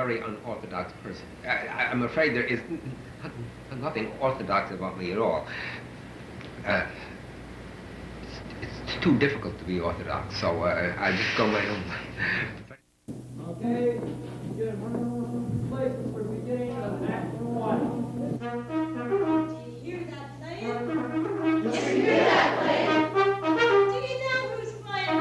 very unorthodox person. I'm afraid there is nothing orthodox about me at all. It's too difficult to be orthodox, so I just go my own way. Okay, get one places for the beginning of Act 1. Do you hear that playing? Yes, we hear that playing. Do you know who's playing?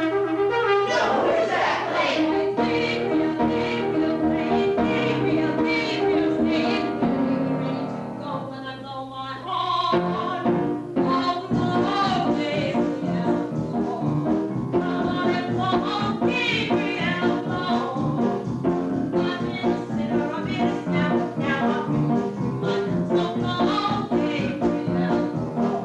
No, who's that playing? Gabriel, Gabriel, playing, Gabriel, Gabriel's playing. Ready to go when I blow my horn. Oh, oh, Gabriel, blow. Come on and blow, Gabriel, blow. I'm in a sinner, I'm in a snap, now I'm in a so blow, Gabriel, blow.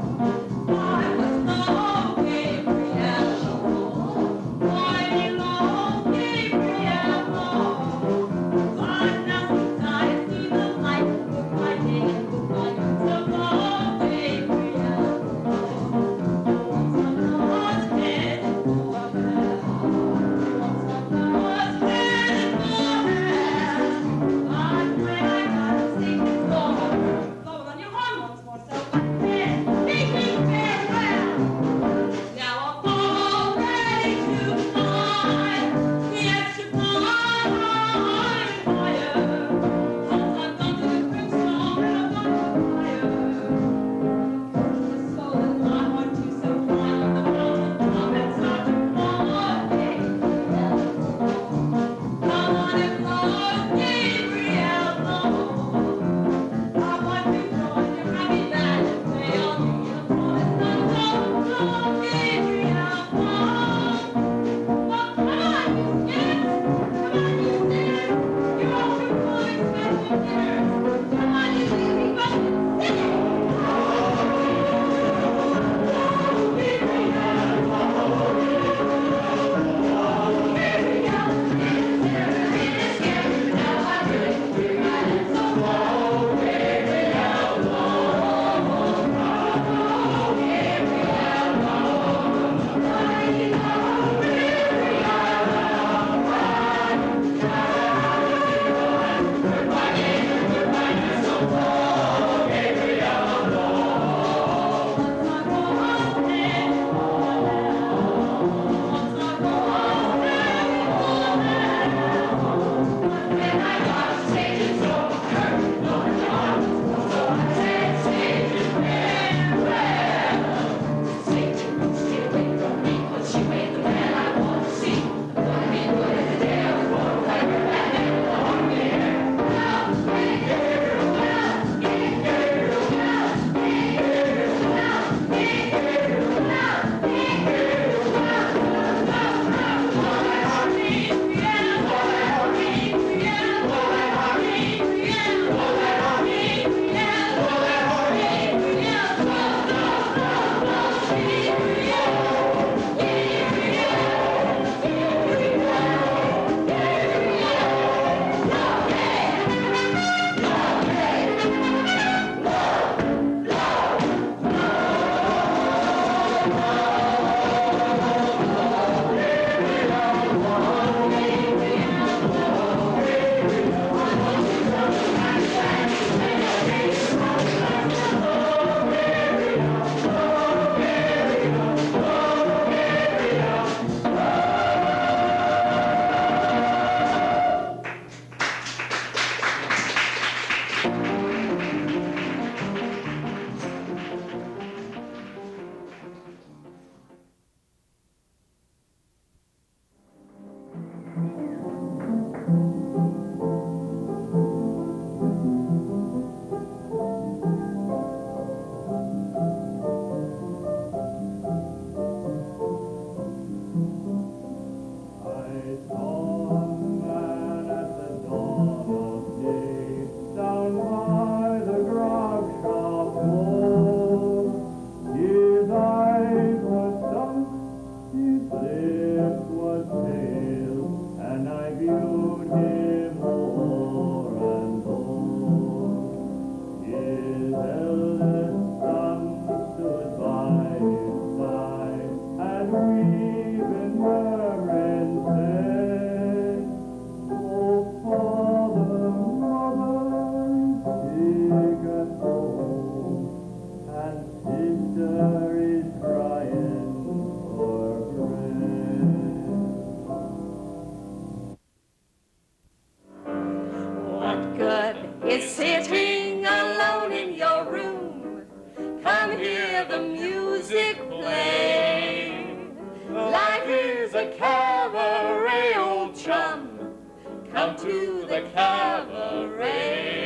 come to the cabaret.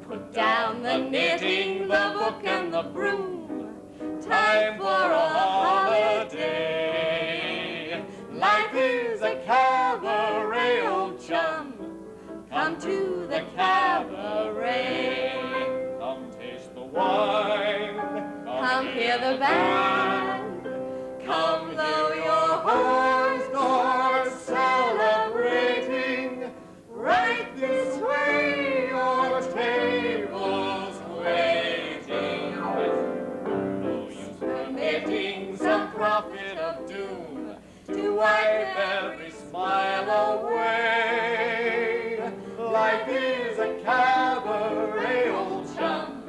Put down the knitting, the book and the broom, time for a holiday. Life is a cabaret, old chum, come to the cabaret. Come taste the wine, come hear the band, come though your horns are celebrating. Right this way, your table's waiting. No use permitting some prophet of doom to wipe every smile away. Life is a cabaret, old chum,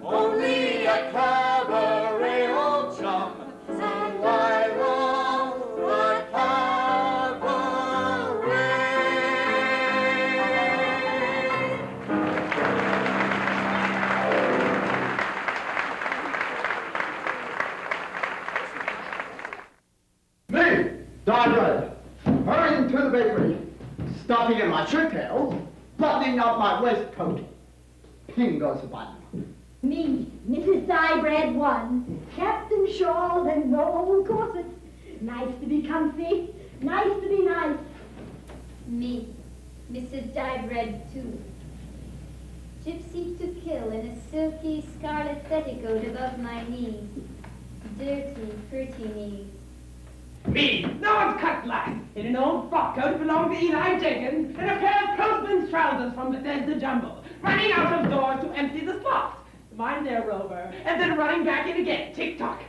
only a cabaret, old chum. So why love the Me, Dodger, hurrying to the bakery, stopping in my shirt tails, buttoning up my waistcoat. Ping goes the button. Me, Mrs. Dyebread 1, Captain Shawls and roll corsets. Nice to be comfy, nice to be nice. Me, Mrs. Dyebread 2. Gypsy to kill in a silky scarlet petticoat above my knees. Dirty, pretty knees. Me, Lord Cutlass, in an old frock coat belonged to Eli Jenkins, and a pair of clothesman's trousers from Bethesda Jumble, running out of doors to empty the slops. Mind their rover, and then running back in again, tick-tock.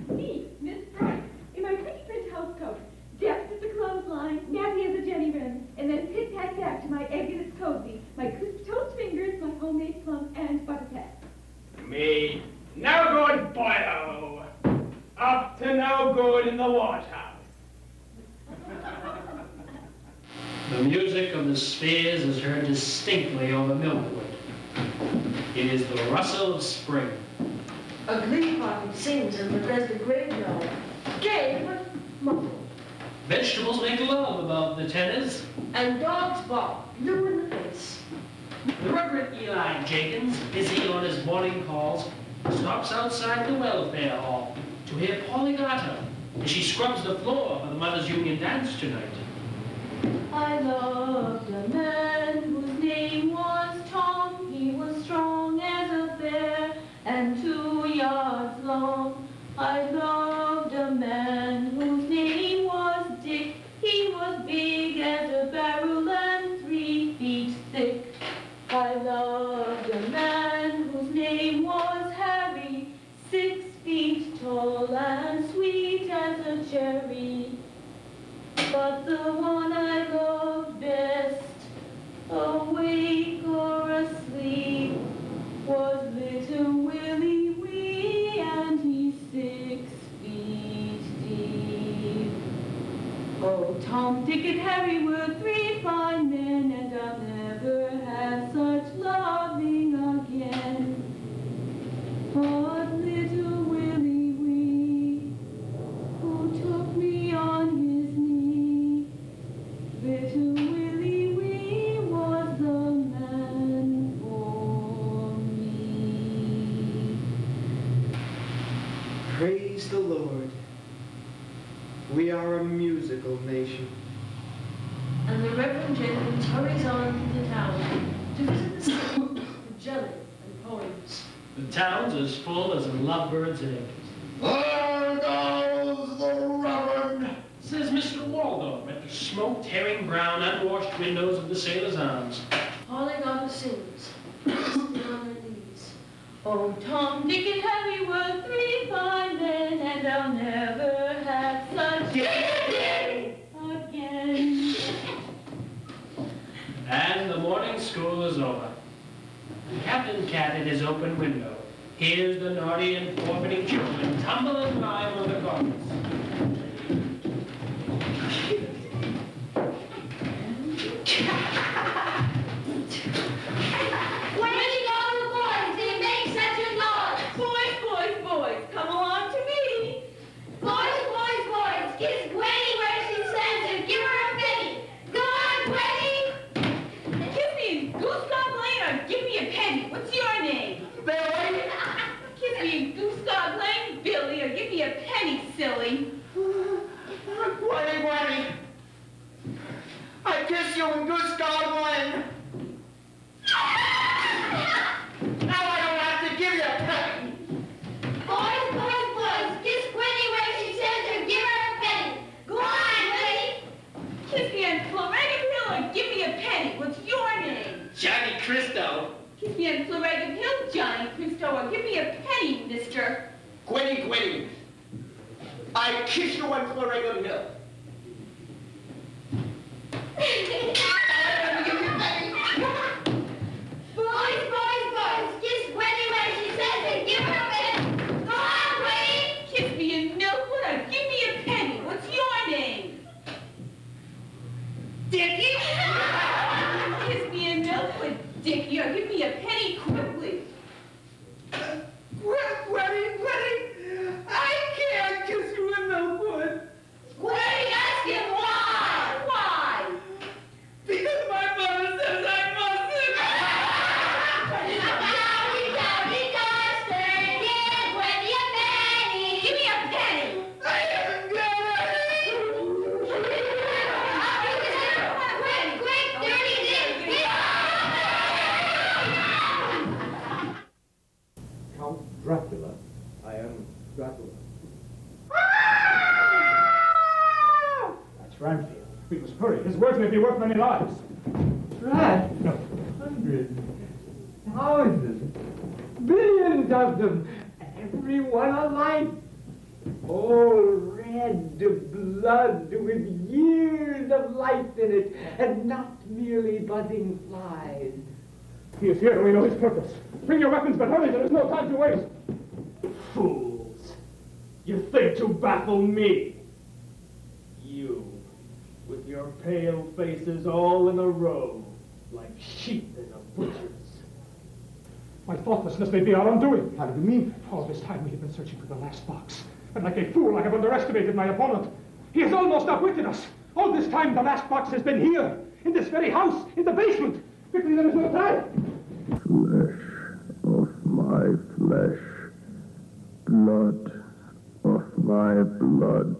Me, Miss Price, in my pretty print house coat, deft as a clothesline, nappy as a jenny wren, and then pit-pat back to my egg and its cozy, my crisp toast fingers, my homemade plum, and butterpat. Me, no good boyo, up to no good in the waterhouse. The music of the spheres is heard distinctly over Milkwood. It is the rustle of spring. A glee party sings in Bethesda graveyard. Gay but muffled. Vegetables make love above the tenors. And dogs bark, blue in the face. The Reverend Eli Jenkins, busy on his morning calls, stops outside the welfare hall to hear Polly Gatta as she scrubs the floor for the Mothers' Union dance tonight. I loved a man whose name was Tom. He was strong as a bear and 2 yards long. I loved a man whose name was Dick. He was big as a barrel and 3 feet thick. I loved a man whose name was Harry, 6 feet tall and sweet as a cherry. But the one I loved best, awake or asleep, was little Willie Wee, and he's 6 feet deep. Oh, Tom, Dick, and Harry were 3 fine men, and I'll never have such loving again. But little Willie Wee, who took me on his knee, little Willie Wee was the man for me. Praise the Lord. We are a musical nation. And the Reverend Jenkins hurries on to the town to visit the city with jelly and poems. The town's as full as a lovebird's egg. There goes the Reverend. Says Mr. Waldorf at the smoke tearing brown unwashed windows of the Sailor's Arms. Polly Gatta sings, sitting on her knees. Oh, Tom, Dick, and Harry were 3 fine men, and I'll never have such again. And the morning school is over. Captain Cat at his open window hears the naughty and forbidding children tumble and rhyme on the carpets. Where did you go, the boys? They make such a noise. Boys, boys, boys, come along to me. Boys, boys, boys, kiss Gwenny where she stands and give her a penny. Go you and Goose Godwin! Now I don't have to give you a penny! Boys, boys, boys, kiss Gwenny where she says or give her a penny. Go on, Gwenny. Kiss me on Florida Hill or give me a penny. What's your name? Johnny Cristo. Kiss me on Florida Hill, Johnny Cristo, or give me a penny, mister. Gwenny, I kiss you on Florida Hill. Boys, boys, boys, kiss Gwenny where she says or give her a penny. Go on, Gwenny. Kiss me in Milkwood or give me a penny. What's your name? Dickie? Kiss me in Milkwood, Dickie, or give me a penny quickly. Gwenny, I can't kiss you in Milkwood. Gwenny, ask him why. Why? Because my mother says I mustn't. Dowdy, Dustin, give Gwenny a penny. Give me a penny. I haven't got any. Quick, dirty Dick. Count Dracula. I am Dracula. That's Ramfield. We must hurry. His words may be worth many lives. Right. No. Hundreds, thousands, billions of them, every one alike. All red blood with years of life in it, and not merely buzzing flies. He is here and we know his purpose. Bring your weapons, but hurry, there is no time to waste. Fools. You think to baffle me. You, with your pale faces all in a row, like sheep in a butcher's. My thoughtlessness may be our undoing. How do you mean? All this time we have been searching for the last box. And like a fool, I have underestimated my opponent. He has almost outwitted us. All this time, the last box has been here, in this very house, in the basement. Quickly, there is no time. Flesh of my flesh, blood of my blood,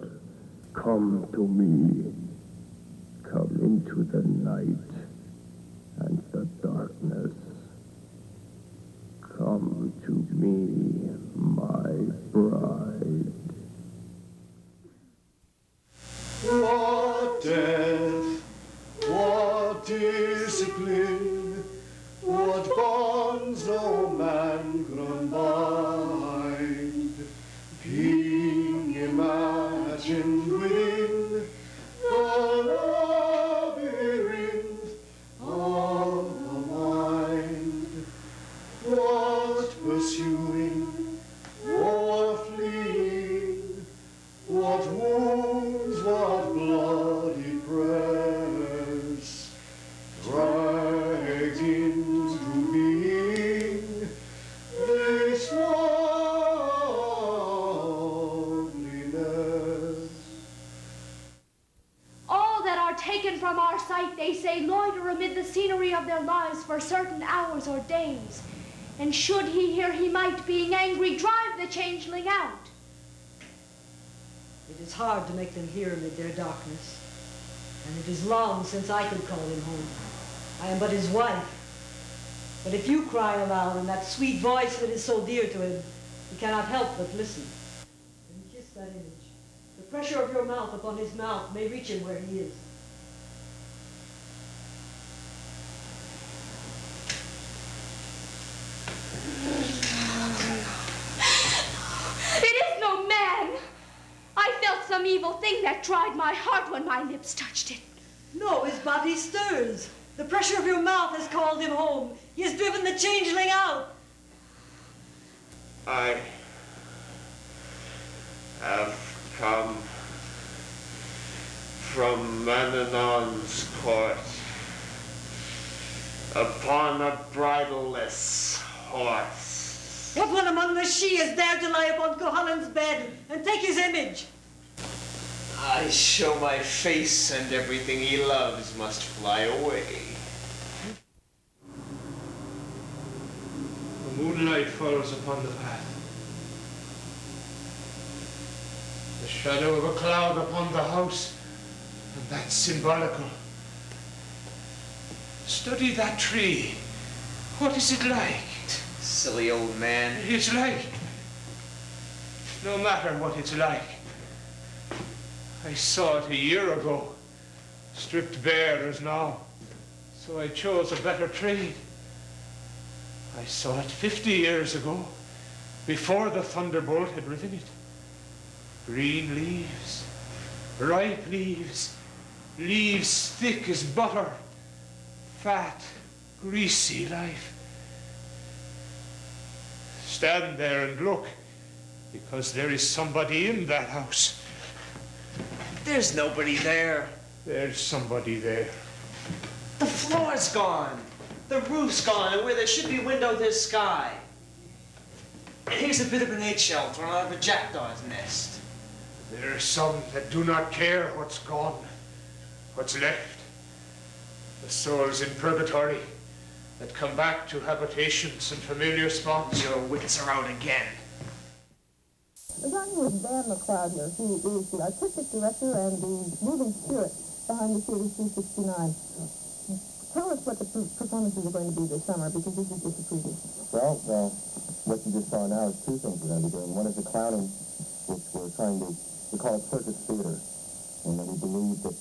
come to me. Come into the night and the darkness. Come to me, my bride. What death, what discipline, what bonds no man can bind, being imagined within the labyrinth of the mind. What pursuing, what fleeing, what wounds, what bloody press, dragged into being this loneliness. All that are taken from our sight, they say, loiter amid the scenery of their lives for certain hours or days. And should he hear, he might, being angry, drive the changeling out. It is hard to make them hear amid their darkness, and it is long since I could call him home. I am but his wife. But if you cry aloud in that sweet voice that is so dear to him, he cannot help but listen. And kiss that image. The pressure of your mouth upon his mouth may reach him where he is. It is no man. I felt some evil thing that tried my heart when my lips touched it. No, his body stirs. The pressure of your mouth has called him home. He has driven the changeling out. I have come from Mananon's court upon a bridleless horse. What one among the she is there to lie upon Cuchulainn's bed and take his image? I show my face, and everything he loves must fly away. The moonlight falls upon the path. The shadow of a cloud upon the house, and that's symbolical. Study that tree. What is it like? Silly old man. It's like... No matter what it's like. I saw it a year ago, stripped bare as now. So I chose a better trade. I saw it 50 years ago, before the thunderbolt had riven it. Green leaves, ripe leaves, leaves thick as butter, fat, greasy life. Stand there and look, because there is somebody in that house. There's nobody there. There's somebody there. The floor's gone. The roof's gone, and where there should be a window, there's sky. Here's a bit of an eggshell thrown out of a jackdaw's nest. There are some that do not care what's gone, what's left. The souls in purgatory that come back to habitations and familiar spots. Your wits are out again. We're talking with Dan McLeod here, who is the artistic director and the moving spirit behind the Theater 369. Tell us what the performances are going to be this summer, because this is just a preview. Well, what you just saw now is two things we're going to be doing. One is the clowning, which we call it circus theater. And we believe that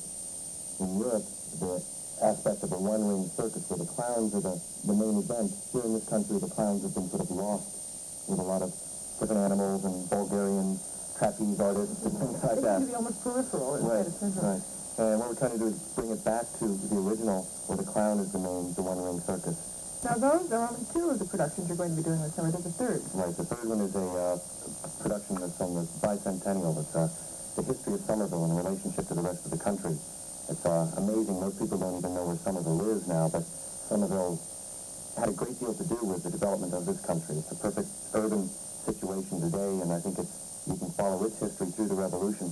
in Europe, the aspect of a one-ring circus where the clowns are the main event. Here in this country, the clowns have been sort of lost with a lot of different animals and Bulgarian trapeze artists and things like that. It's going to be almost peripheral. Right. And what we're trying to do is bring it back to the original, where the clown is the one-ring circus. Now, those are only two of the productions you're going to be doing this summer. There's a third. Right. The third one is a production that's on the bicentennial. It's the history of Somerville in relationship to the rest of the country. It's amazing. Most people don't even know where Somerville is now, but Somerville had a great deal to do with the development of this country. It's a perfect urban situation today, and I think you can follow its history through the revolution.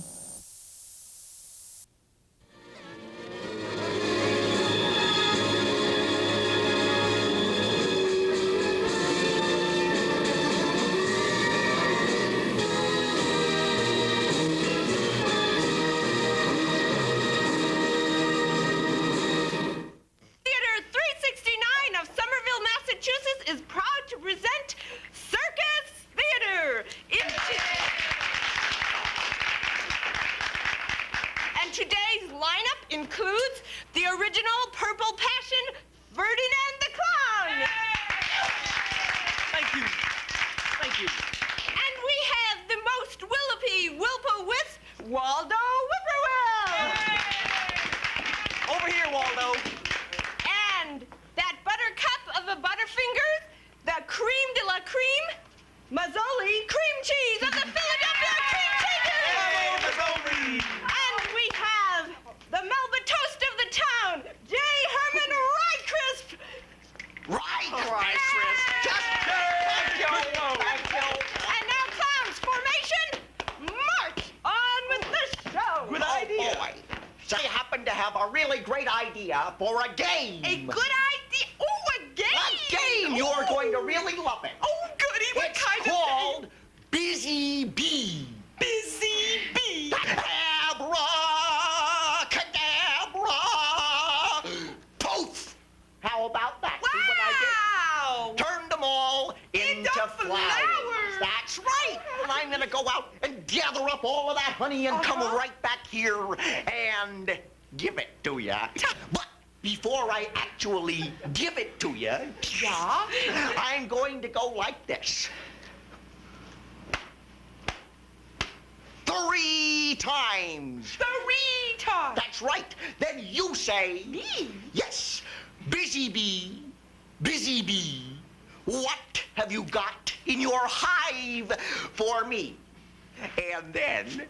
For a game. A good idea. Oh, a game. A game. You're going to really love it. Oh, goody. What kind of game? It's called Busy Bee. Busy Bee. Abracadabra. Poof. How about that? Wow. See what I did? Turned them all into flowers. That's right. And I'm going to go out and gather up all of that honey and come right back here and give it to you. But before I actually give it to you, I'm going to go like this. 3 times. 3 times. That's right. Then you say... Me? Yes. Busy bee, what have you got in your hive for me? And then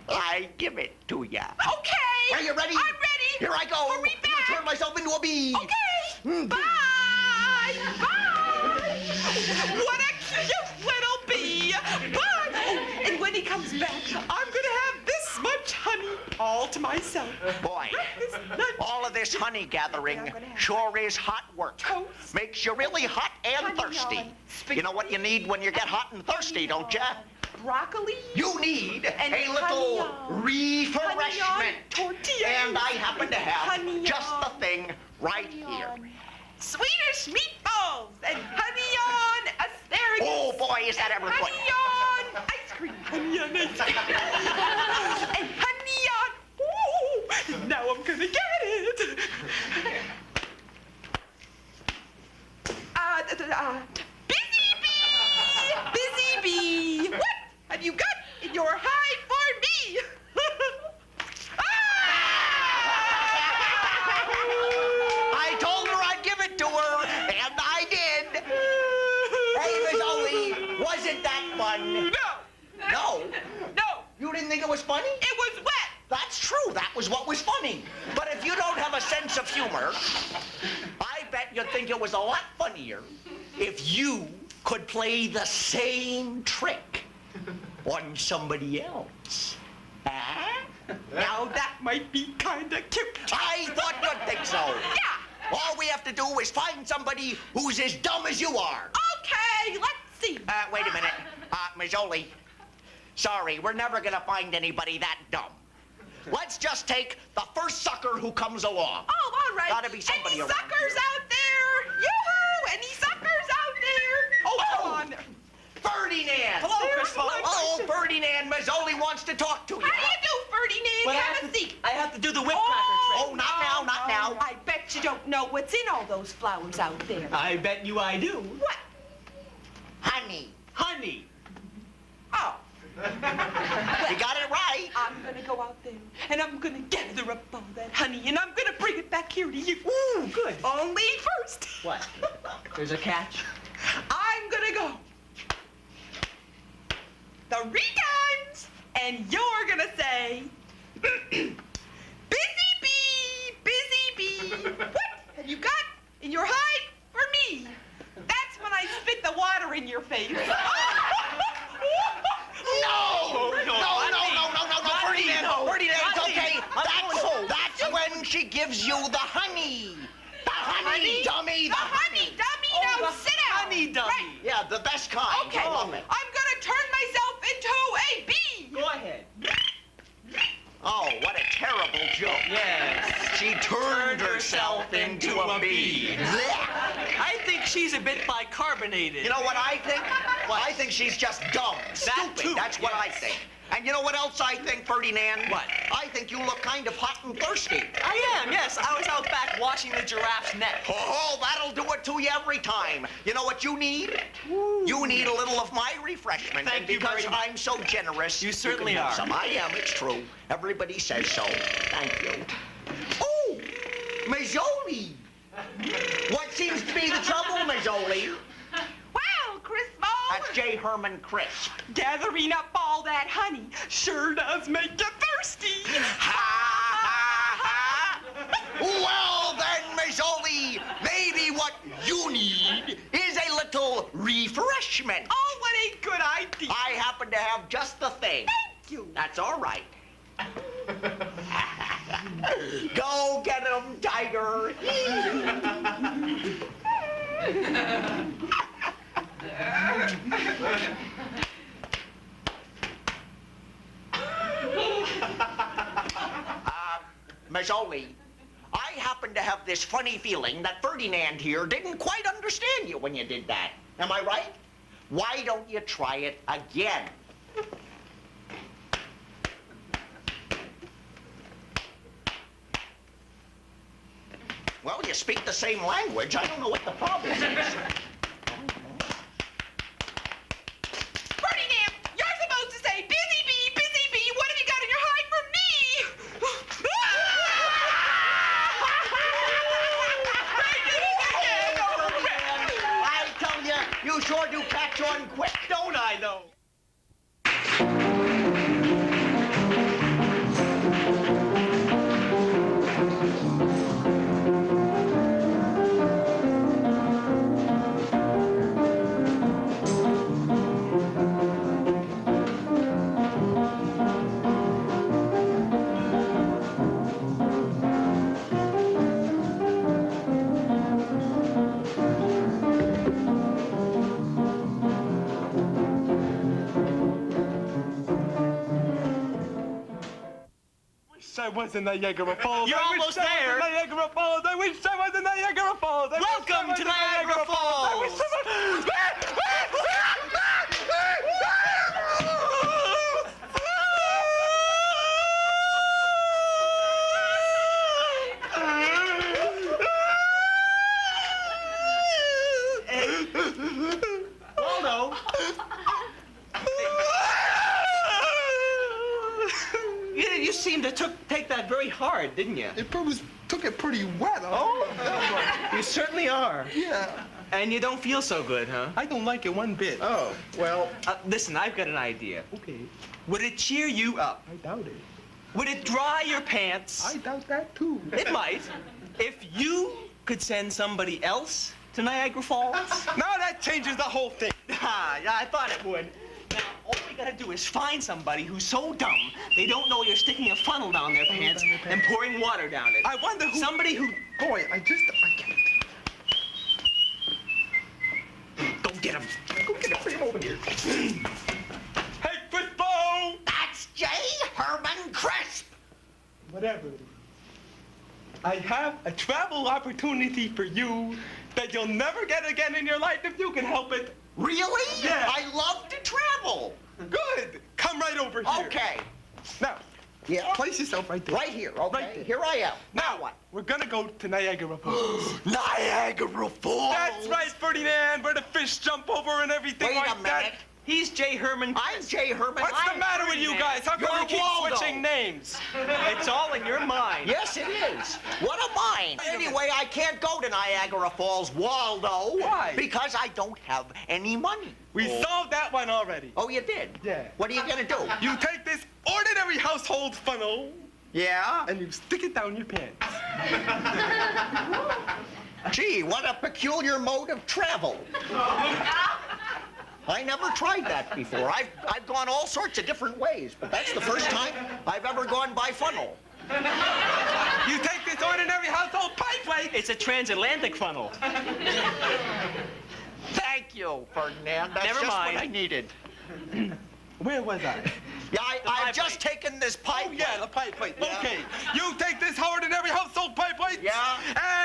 I give it to you. Okay. Are you ready? I'm ready. Here I go. Hurry back. I'm gonna turn myself into a bee. Okay. Bye. Bye. What a cute little bee. Bye. Oh, and when he comes back, I'm going to have this much honey all to myself. Boy, all of this honey gathering sure is hot work. Makes you really hot and thirsty. You know what you need when you get hot and thirsty, don't you? Broccoli. You need and a little refreshment. Tortillas. And I happen to have just the thing right here. Swedish meatballs and honey on asparagus. Oh, boy, is that ever good. Honey on ice cream. Honey on ice cream. And honey on... Ooh, now I'm gonna get it. Busy bee, what have you got in your hive for me? I told her I'd give it to her, and I did. Hey, Miss Oli, wasn't that fun? No. No? No. You didn't think it was funny? It was wet. That's true. That was what was funny. But if you don't have a sense of humor, I bet you'd think it was a lot funnier if you could play the same trick on somebody else. Huh? Now that might be kinda cute. I thought you'd think so. Yeah. All we have to do is find somebody who's as dumb as you are. Okay, let's see. Wait a minute. Mazzoli, sorry, we're never gonna find anybody that dumb. Let's just take the first sucker who comes along. Oh, all right. Gotta be somebody Any around suckers here. out there? Yoo-hoo! Any suckers out there? Oh, come on. Ferdinand! Hello, Chris Paul. Hello, Ferdinand. Mazzoli wants to talk to you. How do you do, Ferdinand? But Have a seat. I have to do the whipcracker trick. Oh, not now, not now. I bet you don't know what's in all those flowers out there. I bet you I do. What? Honey. Honey. Oh. You got it right. I'm gonna go out there, and I'm gonna gather up all that honey, and I'm gonna bring it back here to you. Ooh, good. Only first, What? There's a catch? I'm gonna go 3 times, and you're gonna say, busy bee, what have you got in your hide for me? That's when I spit the water in your face. No, Ferdinand, it's okay. That's when she gives you the honey. The honey dummy. The honey dummy. Oh, Now the sit down. honey dummy. Right. Yeah, the best kind. Okay. I love it. I'm gonna turn myself into a bee. Go ahead. Oh, what a terrible joke. Yes. She turned herself into a bee. I think she's a bit bicarbonated. You know what I think? I think she's just dumb. Stupid. too, That's what I yes. think. And you know what else I think, Ferdinand? What? I think you look kind of hot and thirsty. I am, yes. I was out back washing the giraffe's neck. Oh, that'll do it to you every time. You know what you need? You need a little of my refreshment. Thank and you because very much. I'm so generous, You certainly can have are. some. I am, it's true. Everybody says so. Thank you. Oh, Mazzoli. What seems to be the trouble, Mazzoli? Well, Chris Ball, That's J. Herman Crisp. gathering up all that honey sure does make you thirsty. Well then, Mazzoli, maybe what you need is a little refreshment. Oh, what a good idea. I happen to have just the thing. Thank you. That's all right. Go get him, Tiger. Mazzoli, I happen to have this funny feeling that Ferdinand here didn't quite understand you when you did that. Am I right? Why don't you try it again? Well, you speak the same language. I don't know what the problem is. Ferdinand, you're supposed to say, busy bee, what have you got in your hide for me? I tell you, you sure do catch on quick, don't I, though? I was in Niagara Falls. You're I wish almost I was there. in Niagara Falls. I wish I was in Niagara Falls. I wish I Welcome was to in Niagara Falls. I wish I was... Waldo. You seemed to take that very hard, didn't you? It took it pretty wet. Oh, you certainly are. Yeah. And you don't feel so good, huh? I don't like it one bit. Oh, well, listen, I've got an idea. Okay. Would it cheer you up? I doubt it. Would it dry your pants? I doubt that too. It might. If you could send somebody else to Niagara Falls. Now that changes the whole thing. Ah, yeah, I thought it would. Now, all we gotta do is find somebody who's so dumb they don't know you're sticking a funnel down their pants and pouring water down it. I wonder who... Somebody who... Boy, I can't... Go get him. Go get him. Bring him over here. Hey, Crispo! That's J. Herman Crisp. Whatever. I have a travel opportunity for you that you'll never get again in your life if you can help it. Really? Yeah. I love to travel. Good. Come right over here. Okay. Now, Yeah. place yourself right there. Right here, okay? Right there. Here I am. Now what? We're gonna go to Niagara Falls. Niagara Falls. That's right, Ferdinand, where the fish jump over and everything Wait like a minute. that. He's J. Herman. I'm J. Herman. What's the I'm matter with you guys? How come You're you keep Waldo. switching names? It's all in your mind. Yes, it is. What a mind. Anyway, I can't go to Niagara Falls, Waldo. Why? Because I don't have any money. We solved that one already. Oh, you did? Yeah. What are you going to do? You take this ordinary household funnel Yeah? and you stick it down your pants. Gee, what a peculiar mode of travel. I never tried that before. I've gone all sorts of different ways, but that's the first time I've ever gone by funnel. You take this ordinary household pipe like... It's a transatlantic funnel. Thank you, Ferdinand. That's Never just mind. what I needed. Where was I? Yeah, I've just taken this pipe. Oh, yeah, the pipe plate. Yeah. Okay. You take this ordinary household pipe plate. Yeah.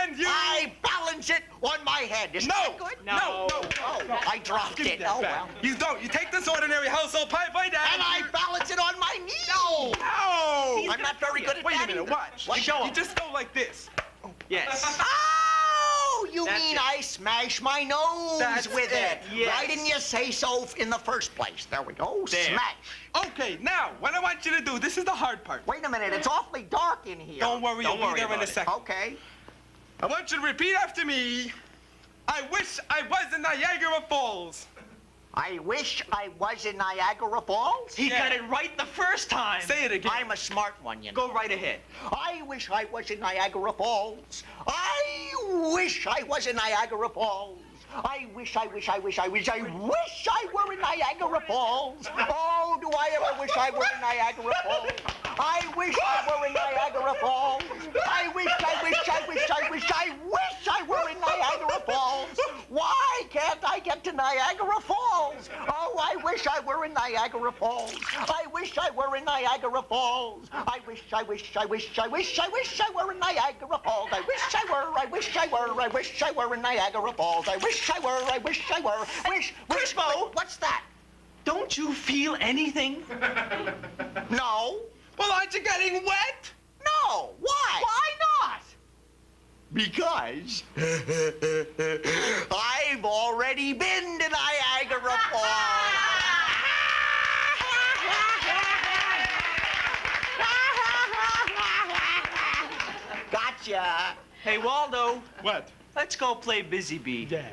And you... I balance it on my head. Isn't that good? No. Oh, I dropped Give me it. that Oh, back. well. You don't. You take this ordinary household pipe plate And I balance it on my knee. No. No. I'm not very good at Wait that a minute. either. Watch. What? You, you just go like this. Yes. Oh, you That's mean it. I smash my nose That's with it. it? Yes. Why didn't you say so in the first place? There we go. There. Smash. Okay, now, what I want you to do, this is the hard part. Wait a minute. It's awfully dark in here. Don't worry, Don't you'll worry be there in about a it. second. Okay. I want you to repeat after me. I wish I was in Niagara Falls. I wish I was in Niagara Falls. He got it right the first time. Say it again. I'm a smart one, you know. Go right ahead. I wish I was in Niagara Falls. I wish I was in Niagara Falls. I wish I were in Niagara Falls. Oh, do I ever wish I were in Niagara Falls. I wish I were in Niagara Falls. I wish I were in Niagara Falls. Why can't I get to Niagara Falls? Oh, I wish I were in Niagara Falls. I wish I were in Niagara Falls. I wish I were in Niagara Falls. I wish I were in Niagara Falls. I wish I were. Crispo! What's that? Don't you feel anything? No. Well, aren't you getting wet? No. Why? Why not? Because I've already been to Niagara Falls. Gotcha. Hey, Waldo. What? Let's go play Busy Bee. Yeah.